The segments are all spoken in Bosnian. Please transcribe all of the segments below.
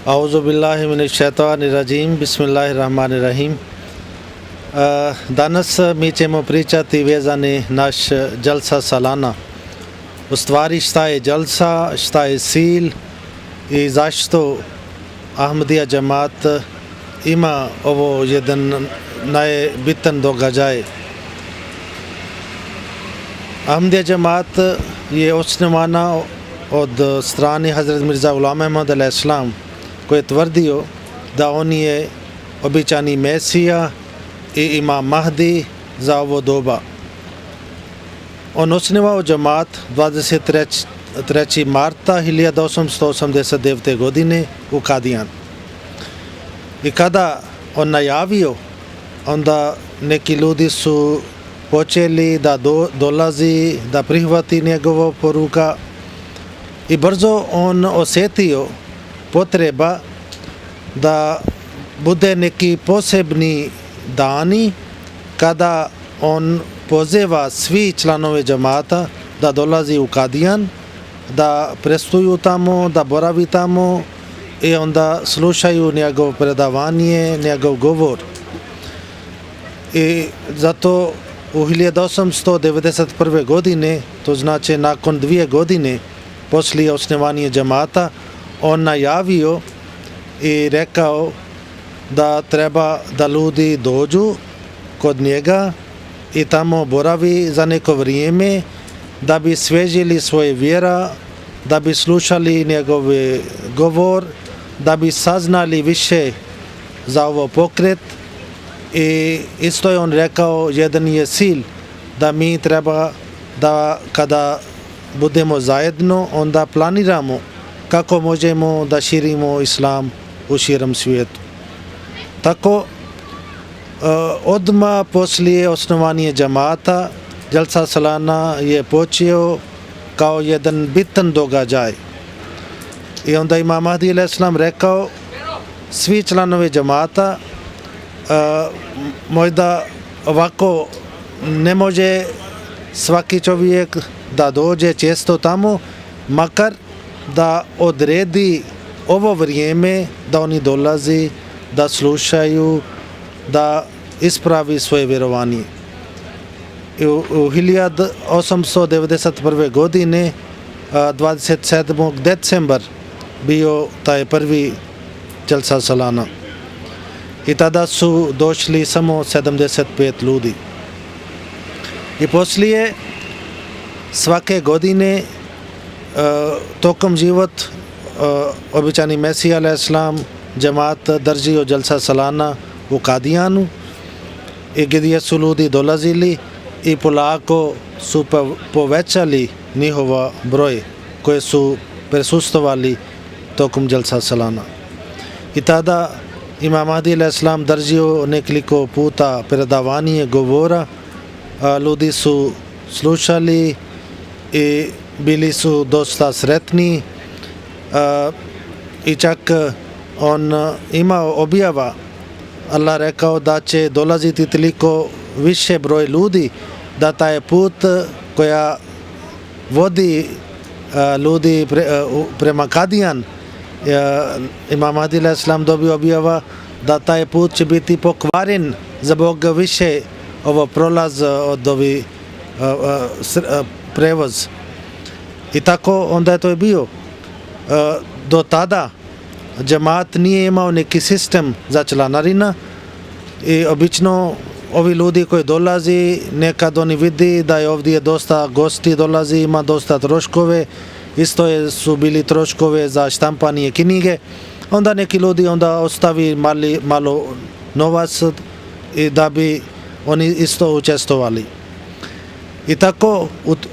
Auzubillahiminash-shaytanir-rajim. Bismillahir-rahmanir-rahim. Danas mi ćemo pričati vezani naš Dželsa Salana. U stvari šta je Dželsa, šta je cilj i zašto Ahmadija džemat ima ovo jedan najbitan događaj. Ahmadija džemat je osnovana od strane Hazrat Mirza Ghulam Ahmad al-Islam, koji je tvrdio da on je obećani Mesija i Imam Mahdi za ovo doba. On osnovao džemat 23. marta 1889. godine u Kadijan. I kada on najavio, onda neki ljudi su počeli da dolazi, da prihvati njegova poruka i brzo on osjetio potreba da bude neki posebni dani kada on poziva svi članove džemata da dolazi u Kadijan, da prestuju tamo, da boravi tamo i onda slušaju njegov predavanje, njegov govor. I zato u 1891. godine, to znači nakon 2 godine poslije osnivanja džemata, on najavio i rekao da treba da ljudi dođu kod njega i tamo boravi za neko vrijeme da bi svežili svoje vjera, da bi slušali njegov govor, da bi saznali više za ovo pokret. I isto je on rekao, jedan je cilj da mi treba da kada budemo zajedno, onda planiramo kako možemo da širimo islam u širom svijetu. Tako, odmah poslije osnovanja džemata, Dželsa Salana je počeo kao jedan bitan događaj. I onda Imam Mahdi al-Islam rekao, svi članovi džemata, možda ovako ne može svaki čovjek da dođe često tamo, makar da odredi ovo vrijeme da oni dolazi, da slušaju, da ispravi svoje vjerovanje. U 1891. godine 27. decembar bio taj prvi Dželsa Salana. I tada su došli samo 75 ljudi. I poslije svake godine tokom život obećani Mesija al-Islam džemat držio Dželsa Salana u Kadijanu i gdje su ljudi dolazili i polako su povećali njihova broj koje su prisustvovali tokom Dželsa Salana. I tada Imam Mahdi al-Islam držio nekoliko puta predavanje govora, ljudi su slušali i bili su dosta sretni i čak on imao objava, Allah rekao da će dolaziti toliko više broj ljudi da taj put koja vodi ljudi prema Kadijan, Imam Mahdi al-Islam dobio objava da taj put će biti pokvaren zbog više ovo prolaz od ovi prevoz. I tako onda je to bio. Do tada džemat nije imao neki sistem za članarina i obično ovi ljudi koji dolazi, nekad oni vidi da je ovdje dosta gosti dolazi, ima dosta troškove, isto su bili troškove za štampanje knjige, onda neki ljudi onda ostavi malo novac i da bi oni isto učestvovali. I tako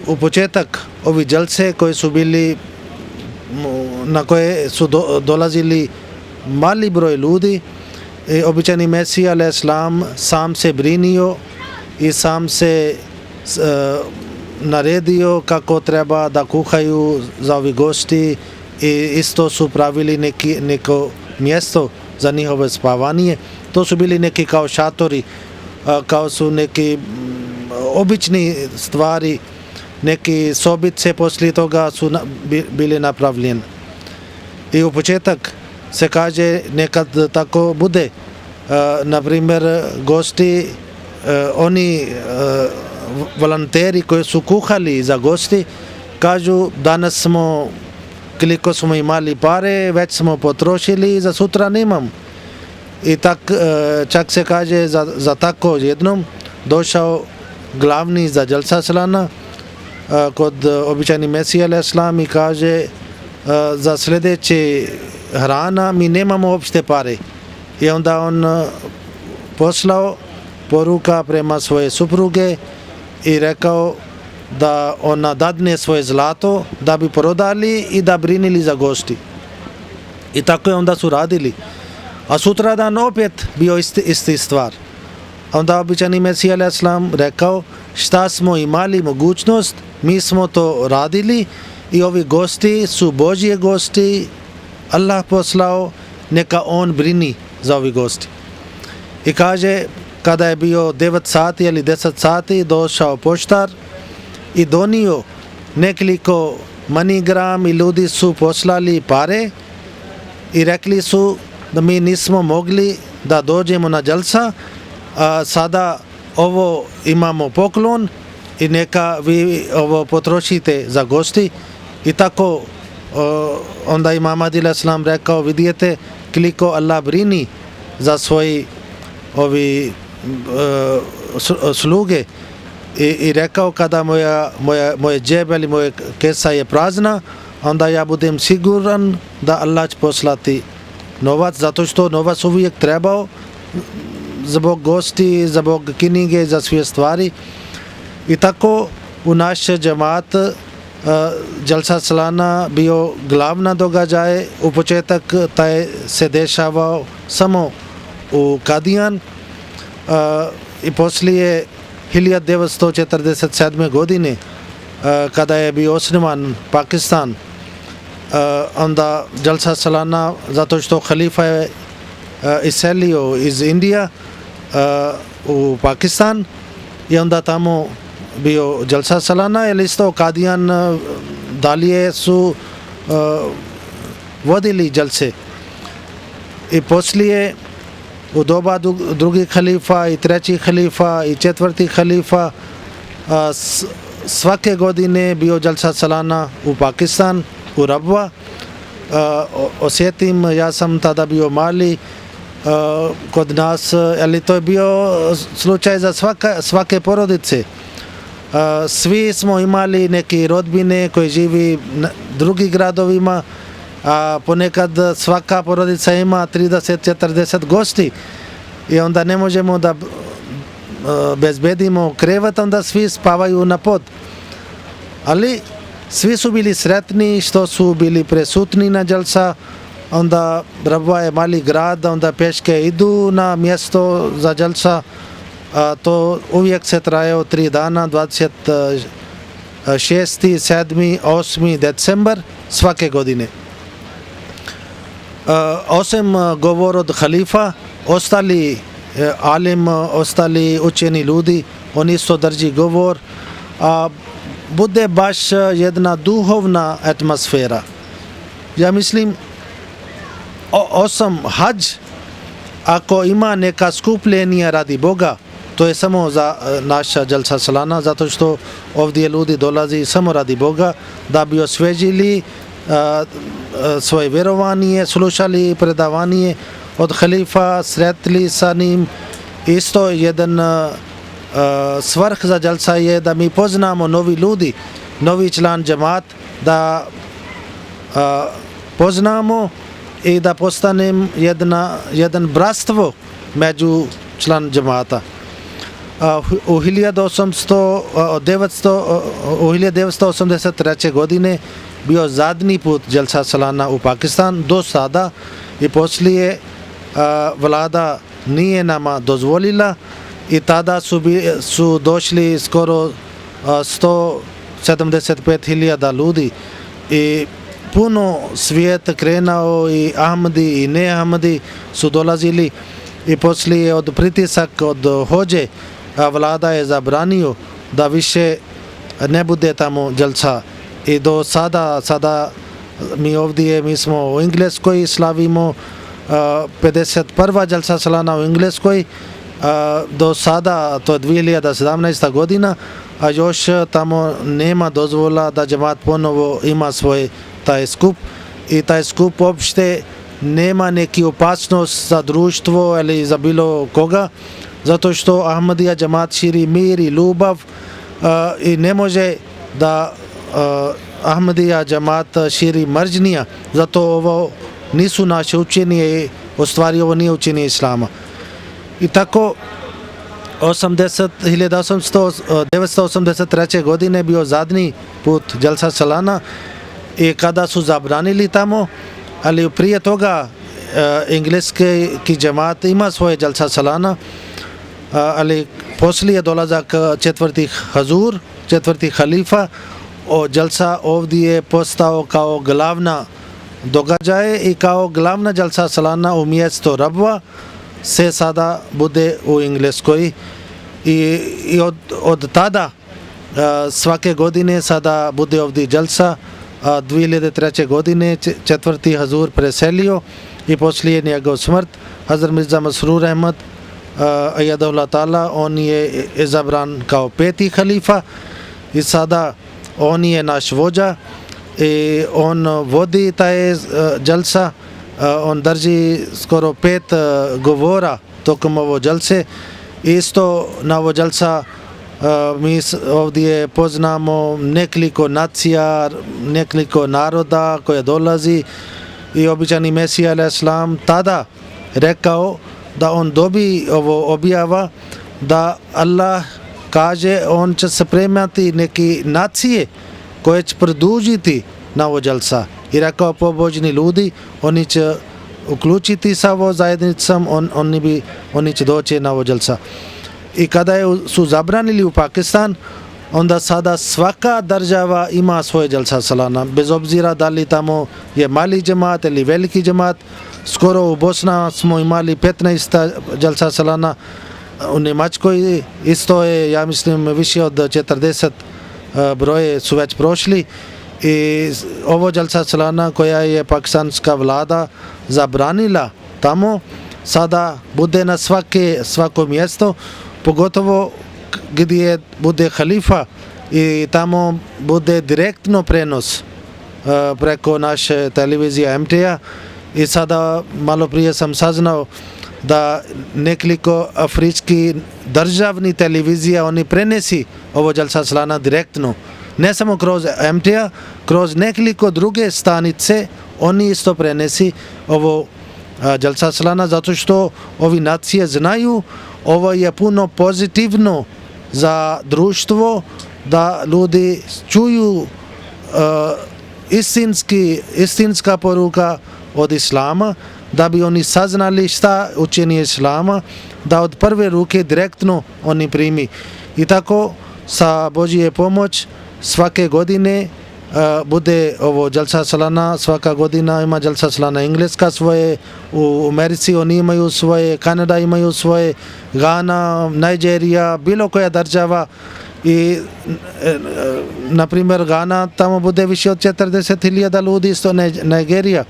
u početak ovi dželse koji su bili, na koje su dolazili mali broj ljudi, običani Mesija al-Islam sam se brinio i sam se naredio kako treba da kuhaju za ovi gosti i isto su pravili neko mjesto za njihovo spavanje. To su bili neki kao šatori, kao su neki obični stvari, neki sobice poslije toga su bili napravljene. I u početak se kaže nekad tako bude. Na primjer, gosti, oni volonteri koji su kuhali za gosti, kažu danas smo, koliko smo imali pare, već smo potrošili i za sutra nemam. I čak se kaže za tako jednom došao glavni za Jalsa Salana kod običajni Mesija alejhi selam i kaže za sljedeće hrana mi nemamo uopšte pare. I onda on poslao poruka prema svoje supruge i rekao da ona dadne svoje zlato da bi prodali i da brinili za gosti. I tako je onda su radili. A sutradan opet bio isti stvar. Onda običajni Mesija alejhi selam rekao šta smo imali mogućnost, mi smo to radili i ovi gosti su Božje gosti, Allah poslao, neka on brini za ovi gosti. I kaže, kada je bio 9 sati ili 10 sati, došao poštar i donio nekoliko manigram i ljudi su poslali pare i rekli su da mi nismo mogli da dođemo na Jalsa, sada ovo imamo poklon i neka vi ovo potrošite za gosti. I tako onda Imam Mahdi alejhi selam rekao, vidite koliko Allah brini za svoji ovi sluge i rekao kada moje džebe ili moje kesa je prazna, onda ja budem siguran da Allah će poslati novac, zato što novac uvijek trebao zbog gosti, zbog knjige, za sve stvari. I tako u naš džemat Jalsa Salana bio glavna događaj. U početak taj se dešavao samo u Kadijan i poslije 1947. godine kada je bio osnovan Pakistan, onda Jalsa Salana, zato što halifa je iselio iz Indije u Pakistan i onda tamo bio Jalsa Salana, jer isto Kadijan dalje su vodili Jalse. I poslije u doba drugih halifa i trećih halifa i četvrtih halifa svake godine bio Jalsa Salana u Pakistan, u Rabwa. Osjetim, ja sam tada bio mali kod nas, ali to je bio slučaj za svake porodice. Svi smo imali neke rodbine koji živi u drugim gradovima, a ponekad svaka porodica ima 30-40 gosti i onda ne možemo da bezbedimo krevet, onda svi spavaju na pod. Ali svi su bili sretni što su bili prisutni na Jalsa. Onda Rabwa je mali grad, onda peške idu na mjesto za Jalsa. To uvijek se trajao 3 dana, 26., 7., 8. decembar svake godine. Osim govor od halifa, ostali alim, ostali učeni ljudi, oni su drži govor, bude baš jedna duhovna atmosfera. Ja mislim, osim hadž, ako ima neka skupljenja radi Boga, to je samo za naša Jalsa Salana, zato što ovdje ljudi dolazi samo radi Boga, da bi osvežili svoje vjerovanje, slušali predavanje od halifa, sretli sa njim. Isto jedan svrh za Jalsa je da mi poznamo novi ljudi, novi član džemat, da poznamo i da postanem jedan bratstvo među član džemata. U 1983. godine bio zadnji put Jalsa Salana u Pakistan do sada i poslije vlada nije nama dozvolila i tada su došli skoro 175.000 ljudi i puno svijet krenuo i Ahmadi i ne Ahmadi su dolazili i poslije od pritisak od hođe vlada je zabranio da više ne bude tamo Jalsa i do sada Mi smo u Engleskoj, slavimo 51. Jalsa Salana u Engleskoj, do sada, to je 2017. godina, a još tamo nema dozvola da džemat ponovo ima svoj taj skup i taj skup uopšte nema neki opasnost za društvo ili za bilo koga, zato što Ahmadija džemat širi mir i ljubav i ne može da Ahmadija džemat širi mržnja, zato ovo nisu naše učenje, u stvari ovo nije učenje Islama. I tako 1983. godine bio zadnji put Jalsa Salana i kada su zabranili tamo, ali prije toga engleski džemat ima svoje Jalsa Salana, ali poslije dolazak četvrti Hazur, četvrti halifa, Jalsa ovdje je postao kao glavna događaje i kao glavna Jalsa Salana u mjesto Rabva se sada bude u Engleskoj i od tada svake godine sada bude ovdje Jalsa. 2003. godine četvrti Hazur preselio i poslije njegov smrt Hazrat Mirza Masroor Ahmad Ayadullah Ta'ala, on je izabran kao peti halifa i sada on je naš vođa i on vodi taj Jalsa. On drži skoro 5 govora tokom ovo Jalse. Isto na ovo Jalsa mi ovdje poznamo nekoliko nacija, nekoliko naroda koje dolazi i običani Mesija alejhi selam tada rekao da on dobi ovo objava da Allah kaže on će se spremati neke nacije koje će produžiti na ovo Jalsa. I rekao pobožni ljudi, oni će uključiti sa ovo zajednicom, oni će doći na ovo Jalsa. I kada su zabranili u Pakistan, onda sada svaka država ima svoje Jalsa Salana, bez obzira da li tamo je mali džemat ili veliki džemat. Skoro u Bosna smo imali 15 Jalsa Salana, u Njemačkoj isto je, ja mislim, više od 40 broje su već prošli. I ovo Jalsa Salana koja je pakistanska vlada zabranila tamo, sada bude na svako mjesto, pogotovo gdje bude halifa i tamo bude direktno prenos preko naše televizije MTA. I sada malo prije sam saznao da nekoliko afrički državni televizija oni prenesi ovo Jalsa Salana direktno. Ne samo kroz MTA, kroz nekoliko druge stanice oni isto prenesi ovo Jalsa Salana, zato što ovi nacije znaju ovo je puno pozitivno za društvo, da ljudi čuju istinska poruka od Islama, da bi oni saznali šta učenje Islama, da od prve ruke direktno oni primi. I tako sa Božje pomoć svake godine bude ovo Jalsa Salana, svaka godina ima Jalsa Salana Engleska svoje, u Americi oni imaju svoje, Kanada imaju svoje, Ghana, Nigerija, bilo koja država. I na primjer Ghana, tamo bude više od 40.000 ljudi, isto Nigerija.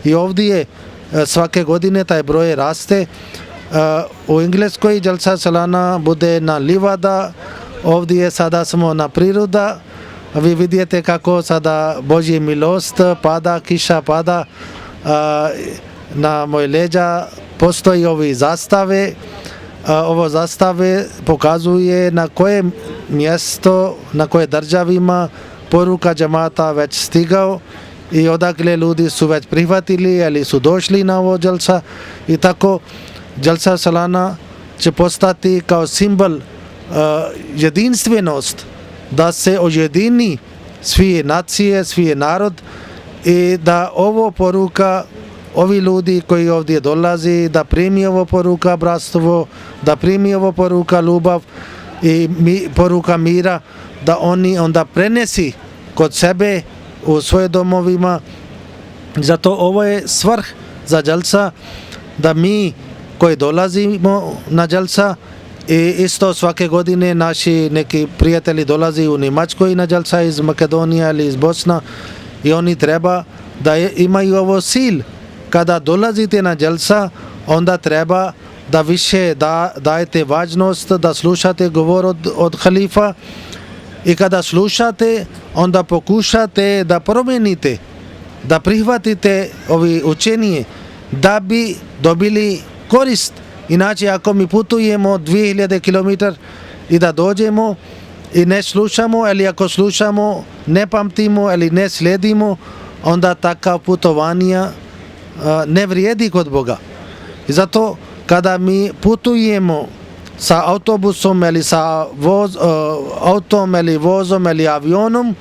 I ovdje svake godine taj broj raste. U Engleskoj Jalsa Salana bude na livada, ovdje sada smo na priroda. Vi vidite kako sada Božja milost pada, kiša pada na moje leđa, postoji ovi zastave. Ovo zastave pokazuje na koje mjesto, na koje državima poruka džemata već stigao i odakle ljudi su već prihvatili ili su došli na ovo Jalsa. I tako Jalsa Salana će postati kao simbol jedinstvenost, da se ujedini svi nacije, svi narod i da ovo poruka, ovi ljudi koji ovdje dolazi, da primi ovo poruka bratstvo, da primi ovo poruka ljubav i poruka mira, da oni onda prenesi kod sebe u svoje domovima. Zato ovo je svrh za Jalsa, da mi koji dolazimo na Jalsa i isto svake godine naši neki prijatelji dolazi u Njemačkoj na Jalsa iz Makedonije ili iz Bosna i oni treba da imaju ovo sil. Kada dolazite na dželsa, onda treba da više dajete važnost, da slušate govor od halifa, i kada slušate, onda pokušate da promijenite, da prihvatite ovi učenje, da bi dobili korist. Inače, ako mi putujemo 2000 km i da dođemo i ne slušamo, ili ako slušamo ne pamtimo ili ne slijedimo, onda takav putovanja ne vrijedi kod Boga. I zato kada mi putujemo sa autobusom ili sa autom ili vozom ili avionom,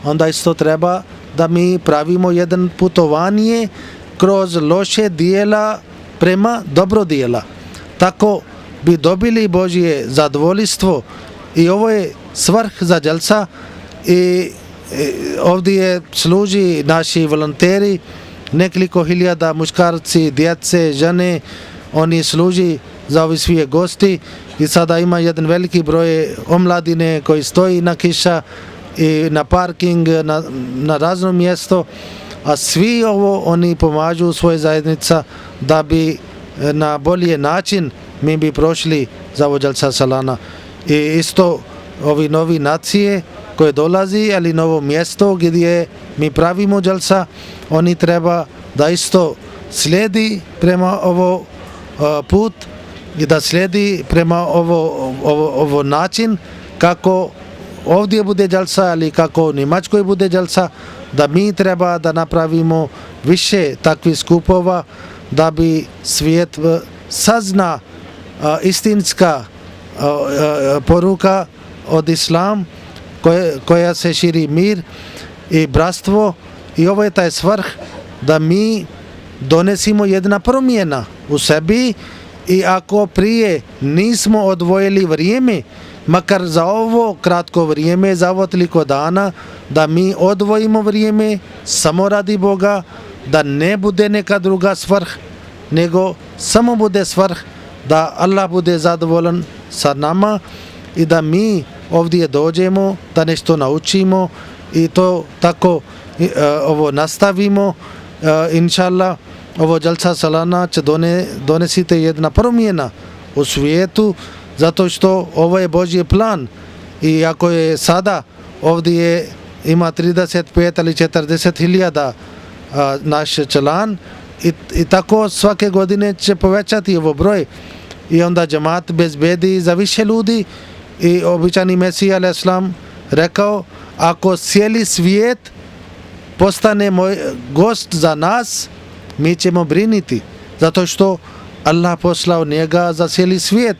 onda isto treba da mi pravimo jedan putovanje kroz loše dijela prema dobro dijela. Tako bi dobili Božje zadovoljstvo. I ovo je svrh za dželsa. I ovdje služi naši volonteri, nekoliko hiljada muškarci, djece, žene, oni služi za ovi svi gosti. I sada ima jedan veliki broj omladine koji stoji na kiša i na parking, na razno mjesto, a svi ovo oni pomažu svoje zajednica da bi na bolji način mi bi prošli za ovo dželsa Salana. I isto ovi novi nacije koje dolazi, ali novo mjesto gdje mi pravimo dželsa, oni treba da isto slijedi prema ovo put i da slijedi prema ovo način kako ovdje bude dželsa, ali kako u Njemačkoj bude dželsa, da mi treba da napravimo više takvih skupova da bi svijet sazna istinska poruka od Islam koja se širi mir i bratstvo. I ovo je taj svrh da mi donesimo jedna promjena u sebi. I ako prije nismo odvojili vrijeme, makar za ovo kratko vrijeme, za ovo toliko dana, da mi odvojimo vrijeme samo radi Boga, da ne bude neka druga svrh, nego samo bude svrh da Allah bude zadovoljan sa nama i da mi ovdje dođemo, da nešto naučimo i to tako ovo nastavimo. Inšallah, ovo dželsa Salana će donesite jedna promjena u svijetu, zato što ovo je Božji plan. I ako je sada ovdje ima 35 ili 40 hiljada naš član, i tako svake godine će povećati ovo broj, i onda džemat bezbedi za više ljudi. I običani Mesija alejhi selam rekao, ako cijeli svijet postane moj gost za nas, mi ćemo briniti, zato što Allah poslao njega za cijeli svijet.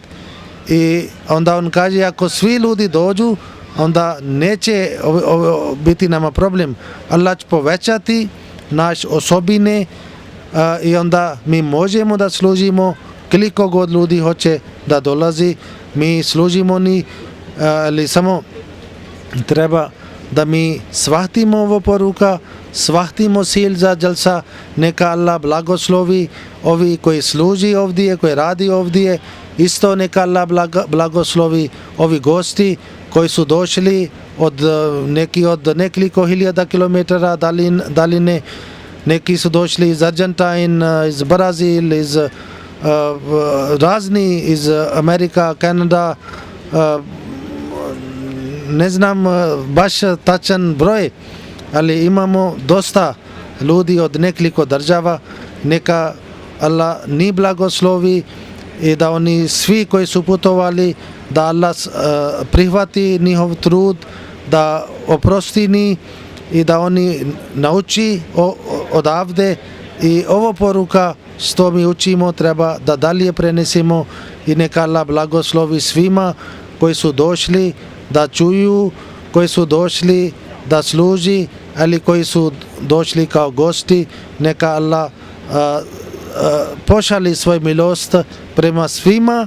I onda on kaže, ako svi ljudi dođu, onda neće biti nama problem. Allah će povećati naš osobine i onda mi možemo da služimo koliko god ljudi hoće da dolazi, mi služimo ni, ali samo treba da mi shvatimo ovo poruka, shvatimo sil za dželsa. Neka Allah blagoslovi ovi koji služi ovdje, koji radi ovdje. Isto neka Allah blagoslovi ovi gosti koji su došli od nekoliko hiljada kilometara daline. Neki su došli iz Argentine, iz Brazil, iz razni, iz Amerika, Kanada, ne znam baš tačan broj, ali imamo dosta ljudi od nekoliko država. Neka Allah ni blagoslovi i da oni svi koji su putovali, da Allah prihvati njihov trud, da oprosti ni i da oni nauči odavde. I ovo poruka što mi učimo treba da dalje prenesemo i neka Allah blagoslovi svima koji su došli da čuju, koji su došli da služi, ali koji su došli kao gosti. Neka Allah pošali svoj milost prema svima,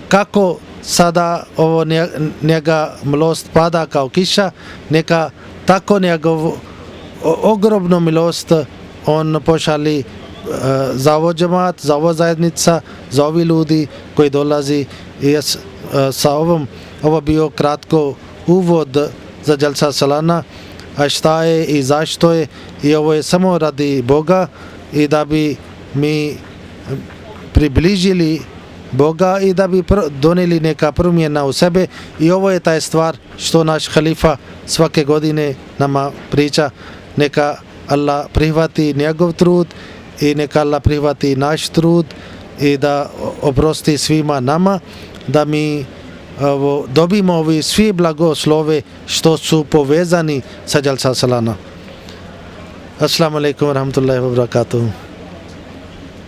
kako sada ovo njega milost pada kao kiša, neka tako njegov ogromnu milost on pošali za ovo džemat, za ovo zajednica, za ovi ljudi koji dolazi. I sa ovo bio kratko uvod za dželsa Salana. a šta je i zašto je, i ovo je samo radi Boga i da bi mi približili Boga i da bi donijeli neka promjena u sebe, i ovo je taj stvar što naš halifa svake godine nama priča. Neka Allah prihvati njegov trud i neka Allah prihvati naš trud i da oprosti svima nama, da mi dobimo ovi svi blagoslove što su povezani sa Jalsa Salana. Assalamu alaikum wa rahmatullahi wa barakatuh.